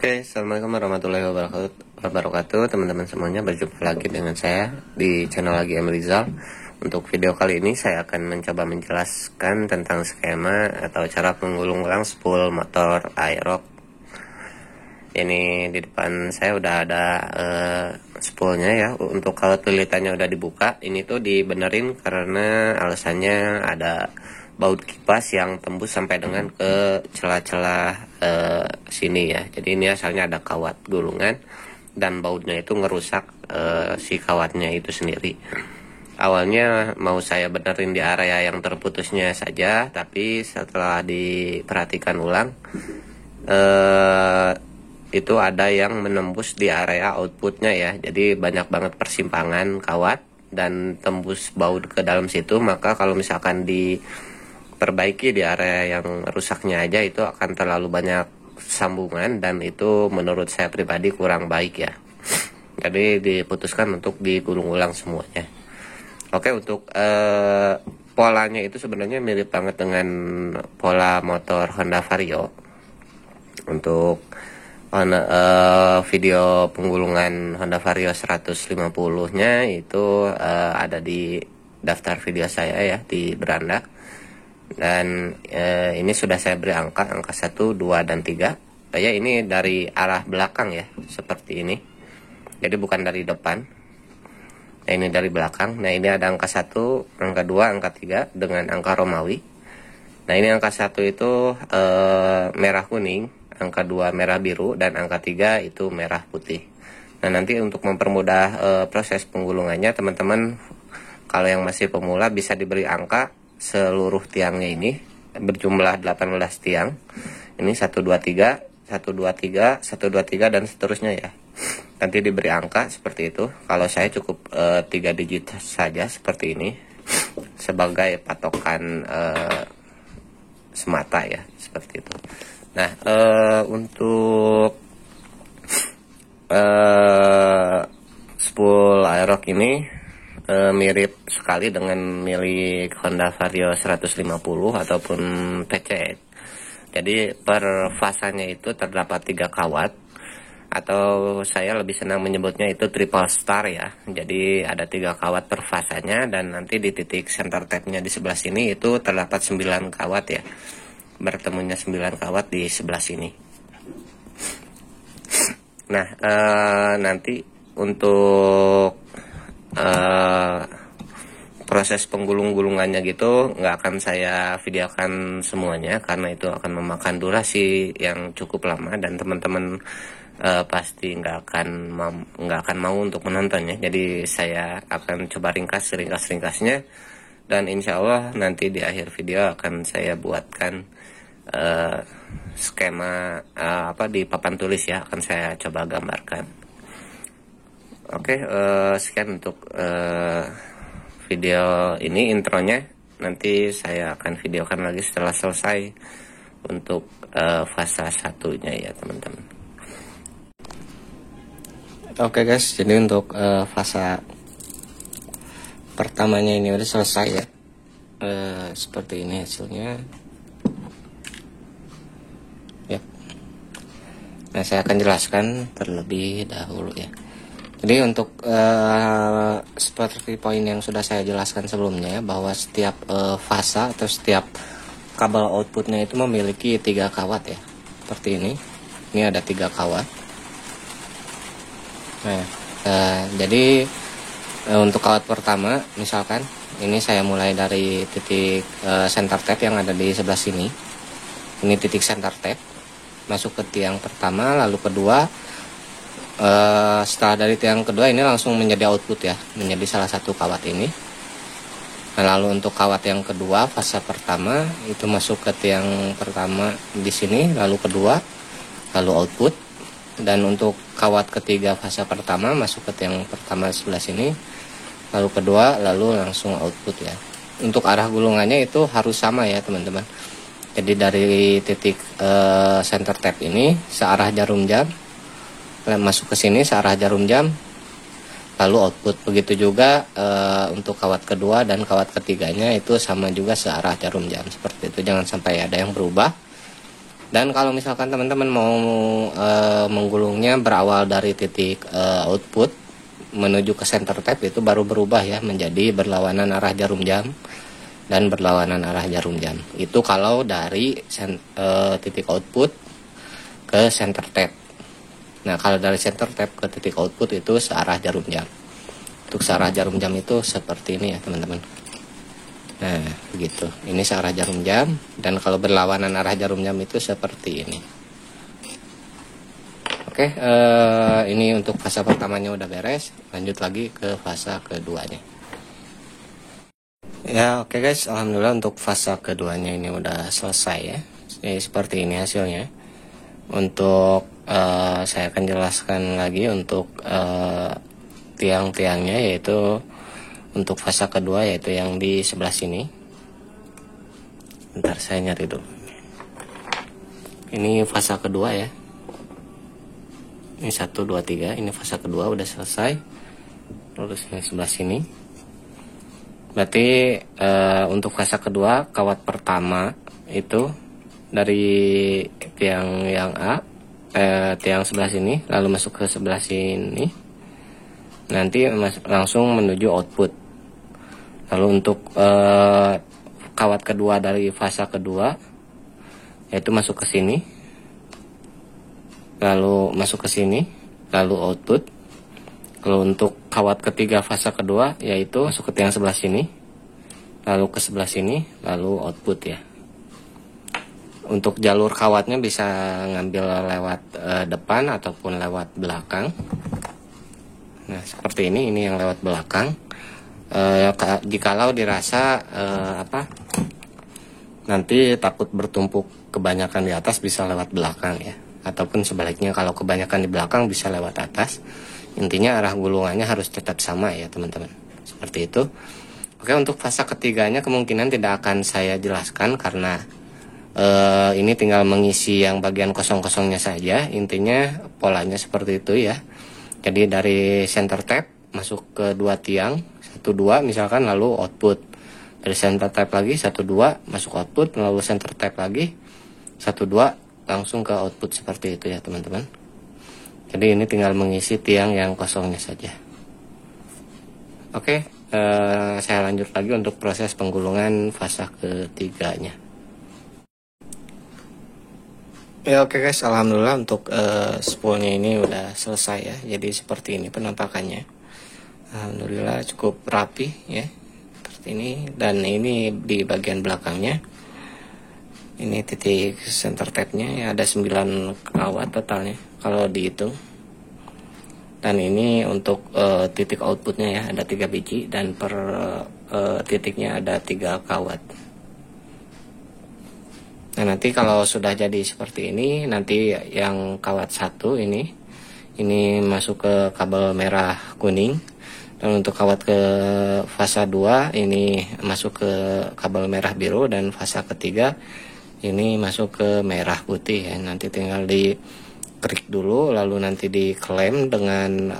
Oke, assalamualaikum warahmatullahi wabarakatuh, teman-teman semuanya. Berjumpa lagi dengan saya di channel lagi M Rizal. Untuk video kali ini saya akan mencoba menjelaskan tentang skema atau cara penggulung ulang spool motor Aerox. Ini di depan saya udah ada spoolnya ya. Untuk kalau lilitannya udah dibuka, ini tuh dibenerin karena alasannya ada baut kipas yang tembus sampai dengan ke celah-celah sini ya. Jadi ini asalnya ada kawat gulungan dan bautnya itu ngerusak si kawatnya itu sendiri. Awalnya mau saya benerin di area yang terputusnya saja, tapi setelah diperhatikan ulang itu ada yang menembus di area outputnya ya. Jadi banyak banget persimpangan kawat dan tembus baut ke dalam situ. Maka kalau misalkan diperbaiki di area yang rusaknya aja, itu akan terlalu banyak sambungan dan itu menurut saya pribadi kurang baik ya. Jadi diputuskan untuk digulung ulang semuanya. Oke, untuk polanya itu sebenarnya mirip banget dengan pola motor Honda Vario. Untuk video penggulungan Honda Vario 150-nya itu ada di daftar video saya ya di beranda. Dan ini sudah saya beri angka 1, 2, dan 3. Ya, ini dari arah belakang ya, seperti ini. Jadi bukan dari depan. Nah, ini dari belakang. Nah, ini ada angka 1, angka 2, angka 3 dengan angka Romawi. Nah, ini angka 1 itu merah kuning, angka 2 merah biru, dan angka 3 itu merah putih. Nah, nanti untuk mempermudah proses penggulungannya, teman-teman kalau yang masih pemula bisa diberi angka seluruh tiangnya ini berjumlah 18 tiang. Ini 1, 2, 3, 1, 2, 3, 1, 2, 3, dan seterusnya ya. Nanti diberi angka seperti itu. Kalau saya cukup 3 digit saja seperti ini sebagai patokan semata ya, seperti itu. Nah, untuk spool Aerox ini mirip sekali dengan milik Honda Vario 150 ataupun PCX. Jadi per fasanya itu terdapat 3 kawat, atau saya lebih senang menyebutnya itu triple star ya. Jadi ada 3 kawat per fasanya, dan nanti di titik center tap-nya di sebelah sini itu terdapat 9 kawat ya. Bertemunya 9 kawat di sebelah sini. Nah, nanti untuk proses penggulung-gulungannya gitu nggak akan saya videokan semuanya karena itu akan memakan durasi yang cukup lama dan teman-teman pasti nggak akan mau untuk menontonnya. Jadi saya akan coba ringkasnya, dan insya Allah nanti di akhir video akan saya buatkan skema di papan tulis ya, akan saya coba gambarkan. Oke, sekian untuk video ini intronya. Nanti saya akan videokan lagi setelah selesai untuk fase satunya ya teman-teman. Oke guys, jadi untuk fase pertamanya ini udah selesai ya. Seperti ini hasilnya ya. Nah, saya akan jelaskan terlebih dahulu ya. Jadi untuk seperti poin yang sudah saya jelaskan sebelumnya, bahwa setiap fasa atau setiap kabel outputnya itu memiliki 3 kawat ya, seperti ini. Ini ada 3 kawat. Nah, jadi untuk kawat pertama, misalkan ini saya mulai dari titik center tap yang ada di sebelah sini. Ini titik center tap, masuk ke tiang pertama, lalu kedua. Setelah dari tiang kedua ini langsung menjadi output ya, menjadi salah satu kawat ini. Nah, lalu untuk kawat yang kedua fase pertama itu masuk ke tiang pertama di sini, lalu kedua, lalu output. Dan untuk kawat ketiga fase pertama masuk ke tiang pertama sebelah sini, lalu kedua, lalu langsung output ya. Untuk arah gulungannya itu harus sama ya teman-teman. Jadi dari titik center tap ini searah jarum jam, masuk ke sini searah jarum jam, lalu output. Begitu juga untuk kawat kedua dan kawat ketiganya itu sama juga searah jarum jam, seperti itu. Jangan sampai ada yang berubah. Dan kalau misalkan teman-teman mau menggulungnya berawal dari titik output menuju ke center tap, itu baru berubah ya menjadi berlawanan arah jarum jam dan berlawanan arah jarum jam. Itu kalau dari titik output ke center tap. Nah, kalau dari center tap ke titik output itu searah jarum jam. Untuk searah jarum jam itu seperti ini ya teman-teman. Nah, begitu. Ini searah jarum jam, dan kalau berlawanan arah jarum jam itu seperti ini. Oke, ini untuk fase pertamanya udah beres. Lanjut lagi ke fase keduanya. Ya, oke guys, alhamdulillah untuk fase keduanya ini udah selesai ya. Jadi seperti ini hasilnya. Untuk saya akan jelaskan lagi untuk tiang-tiangnya, yaitu untuk fase kedua, yaitu yang di sebelah sini. Bentar, saya nyari dulu. Ini fase kedua ya. Ini 1, 2, 3. Ini fase kedua udah selesai. Terus yang sebelah sini. Berarti untuk fase kedua, kawat pertama itu dari tiang yang A, tiang sebelah sini, lalu masuk ke sebelah sini, nanti langsung menuju output. Lalu untuk kawat kedua dari fase kedua, yaitu masuk ke sini, lalu masuk ke sini, lalu output. Lalu untuk kawat ketiga fase kedua, yaitu masuk ke tiang sebelah sini, lalu ke sebelah sini, lalu output ya. Untuk jalur kawatnya bisa ngambil lewat depan ataupun lewat belakang. Nah, seperti ini yang lewat belakang. Jikalau dirasa nanti takut bertumpuk kebanyakan di atas, bisa lewat belakang ya. Ataupun sebaliknya, kalau kebanyakan di belakang bisa lewat atas. Intinya arah gulungannya harus tetap sama ya teman-teman. Seperti itu. Oke, untuk fase ketiganya kemungkinan tidak akan saya jelaskan karena ini tinggal mengisi yang bagian kosong-kosongnya saja. Intinya polanya seperti itu ya. Jadi dari center tap masuk ke dua tiang, 1, 2 misalkan, lalu output. Dari center tap lagi 1, 2 masuk output, lalu center tap lagi 1, 2 langsung ke output, seperti itu ya teman-teman. Jadi ini tinggal mengisi tiang yang kosongnya saja. Oke, saya lanjut lagi untuk proses penggulungan fase ketiganya. Ya oke guys, alhamdulillah untuk spoolnya ini udah selesai ya. Jadi seperti ini penampakannya. Alhamdulillah cukup rapi ya, seperti ini. Dan ini di bagian belakangnya, ini titik center tapnya ya, ada 9 kawat totalnya kalau dihitung. Dan ini untuk titik outputnya ya, ada 3 biji, dan per titiknya ada 3 kawat. Nah, nanti kalau sudah jadi seperti ini, nanti yang kawat 1 ini masuk ke kabel merah kuning, dan untuk kawat ke fase 2 ini masuk ke kabel merah biru, dan fase ketiga ini masuk ke merah putih ya. Nanti tinggal di klik dulu, lalu nanti diklem dengan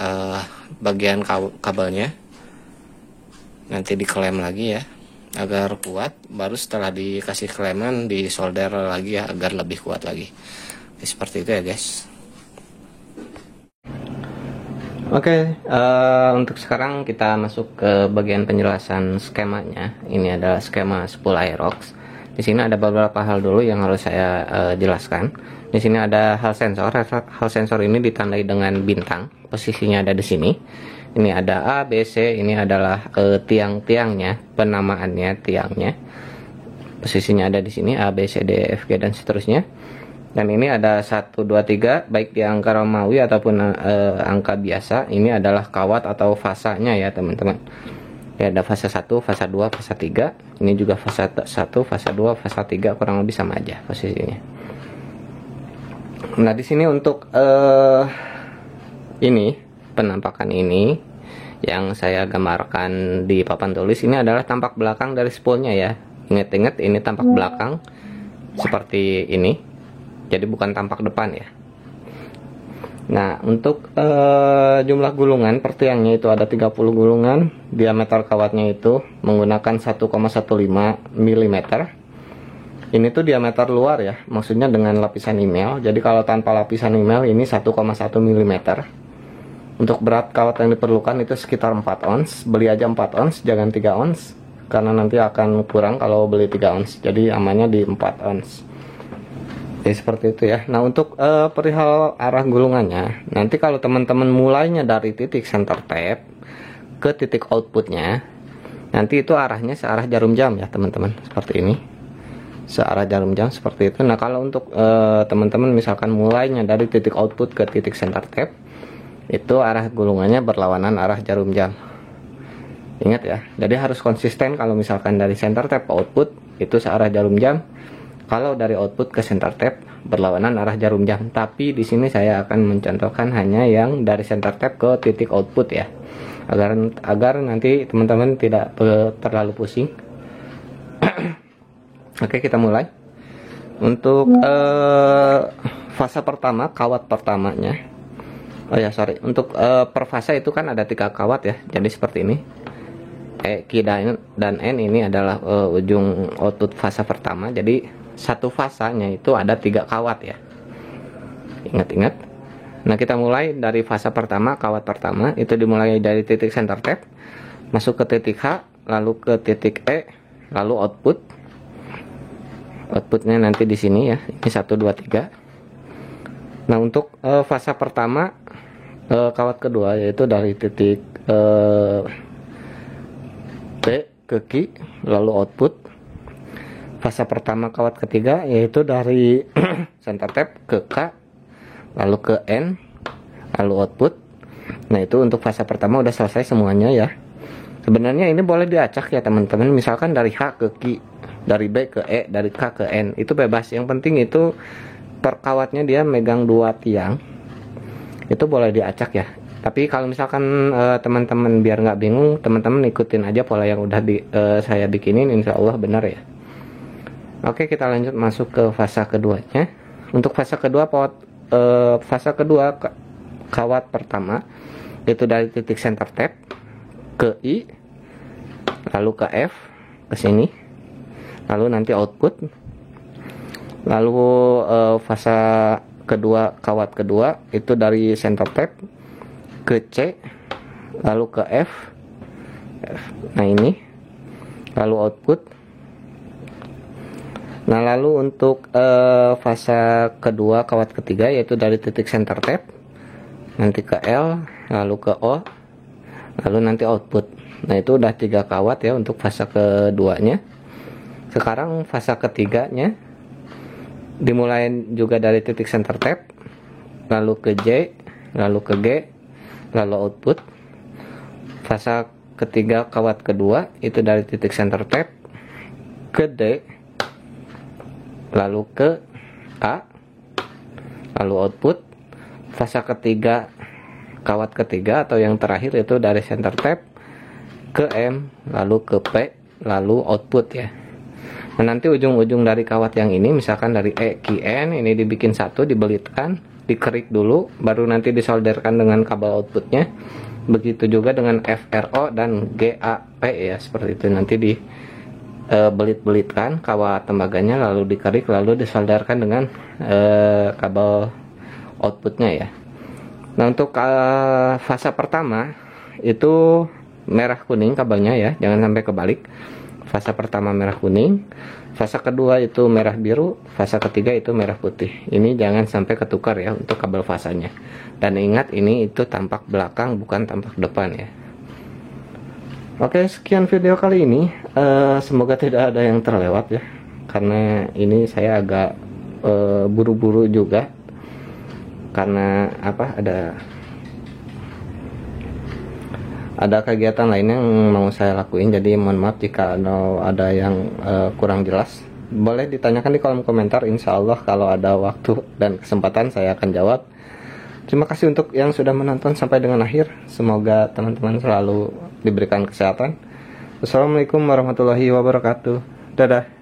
bagian kabelnya, nanti diklem lagi ya agar kuat. Baru setelah dikasih kleman disolder lagi ya agar lebih kuat lagi. Seperti itu ya guys. Oke, untuk sekarang kita masuk ke bagian penjelasan skemanya. Ini adalah skema spool Aerox. Di sini ada beberapa hal dulu yang harus saya jelaskan. Di sini ada hal sensor. Hal sensor ini ditandai dengan bintang. Posisinya ada di sini. Ini ada A, B, C. Ini adalah tiang-tiangnya, penamaannya tiangnya. Posisinya ada di sini A, B, C, D, E, F, G dan seterusnya. Dan ini ada 1, 2, 3, baik di angka Romawi ataupun angka biasa. Ini adalah kawat atau fasanya ya teman-teman. Ya, ada fase 1, fase 2, fase 3. Ini juga fase 1, fase 2, fase 3, kurang lebih sama aja posisinya. Nah, di sini untuk ini penampakan ini yang saya gambarkan di papan tulis, ini adalah tampak belakang dari spoolnya ya. Ingat-ingat ini tampak belakang seperti ini. Jadi bukan tampak depan ya. Nah, untuk jumlah gulungan per tiangnya itu ada 30 gulungan. Diameter kawatnya itu menggunakan 1,15 mm. Ini tuh diameter luar ya, maksudnya dengan lapisan email. Jadi kalau tanpa lapisan email ini 1,1 mm. Untuk berat kawat yang diperlukan itu sekitar 4 ons. Beli aja 4 ons, jangan 3 ons, karena nanti akan kurang kalau beli 3 ons. Jadi amannya di 4 ons. Jadi seperti itu ya. Nah, untuk perihal arah gulungannya, nanti kalau teman-teman mulainya dari titik center tap ke titik outputnya, nanti itu arahnya searah jarum jam ya teman-teman, seperti ini, searah jarum jam seperti itu. Nah, kalau untuk teman-teman misalkan mulainya dari titik output ke titik center tap, itu arah gulungannya berlawanan arah jarum jam. Ingat ya, jadi harus konsisten. Kalau misalkan dari center tap ke output itu searah jarum jam, kalau dari output ke center tap berlawanan arah jarum jam. Tapi di sini saya akan mencontohkan hanya yang dari center tap ke titik output ya, agar nanti teman-teman tidak terlalu pusing. Oke, kita mulai. Untuk fase pertama, kawat pertamanya, untuk per fase itu kan ada 3 kawat ya, jadi seperti ini. Q dan N ini adalah ujung output fase pertama. Jadi satu fasanya itu ada 3 kawat ya, ingat-ingat. Nah, kita mulai dari fase pertama, kawat pertama itu dimulai dari titik center tap, masuk ke titik H, lalu ke titik E, lalu outputnya nanti di sini ya, ini 1 2 3. Nah, untuk fase pertama, kawat kedua yaitu dari titik P ke Q, lalu output. Fase pertama kawat ketiga yaitu dari center tap ke K, lalu ke N, lalu output. Nah, itu untuk fase pertama udah selesai semuanya ya. Sebenarnya ini boleh diacak ya teman-teman, misalkan dari H ke Q, dari B ke E, dari K ke N, itu bebas. Yang penting itu per kawatnya dia megang 2 tiang, itu boleh diacak ya. Tapi kalau misalkan teman-teman biar nggak bingung, teman-teman ikutin aja pola yang udah saya bikinin, insya Allah benar ya. Oke, kita lanjut masuk ke fase keduanya. Untuk fase kedua, kawat pertama itu dari titik center tap ke I, lalu ke F, ke sini, lalu nanti output. Lalu fase kedua, kawat kedua itu dari center tap ke C, lalu ke F. Nah, ini lalu output. Nah, lalu untuk fase kedua, kawat ketiga yaitu dari titik center tap nanti ke L, lalu ke O, lalu nanti output. Nah, itu udah 3 kawat ya untuk fase keduanya. Sekarang fase ketiganya dimulai juga dari titik center tap, lalu ke J, lalu ke G, lalu output. Fase ketiga kawat kedua itu dari titik center tap ke D, lalu ke A, lalu output. Fase ketiga kawat ketiga atau yang terakhir itu dari center tap ke M, lalu ke P, lalu output ya. Nah, nanti ujung-ujung dari kawat yang ini, misalkan dari E, Q, N, ini dibikin satu, dibelitkan, dikerik dulu, baru nanti disolderkan dengan kabel outputnya. Begitu juga dengan F, R, O, dan G, A, P ya, seperti itu. Nanti dibelit-belitkan kawat tembaganya, lalu dikerik, lalu disolderkan dengan kabel outputnya ya. Nah, untuk fase pertama itu merah kuning kabelnya ya, jangan sampai kebalik. Fase pertama merah kuning, fase kedua itu merah biru, fase ketiga itu merah putih. Ini jangan sampai ketukar ya untuk kabel fasanya. Dan ingat, ini itu tampak belakang bukan tampak depan ya. Oke, sekian video kali ini. Semoga tidak ada yang terlewat ya, karena ini saya agak buru-buru juga, karena ada kegiatan lainnya yang mau saya lakuin. Jadi mohon maaf jika ada yang kurang jelas. Boleh ditanyakan di kolom komentar, insya Allah kalau ada waktu dan kesempatan saya akan jawab. Terima kasih untuk yang sudah menonton sampai dengan akhir. Semoga teman-teman selalu diberikan kesehatan. Wassalamualaikum warahmatullahi wabarakatuh. Dadah.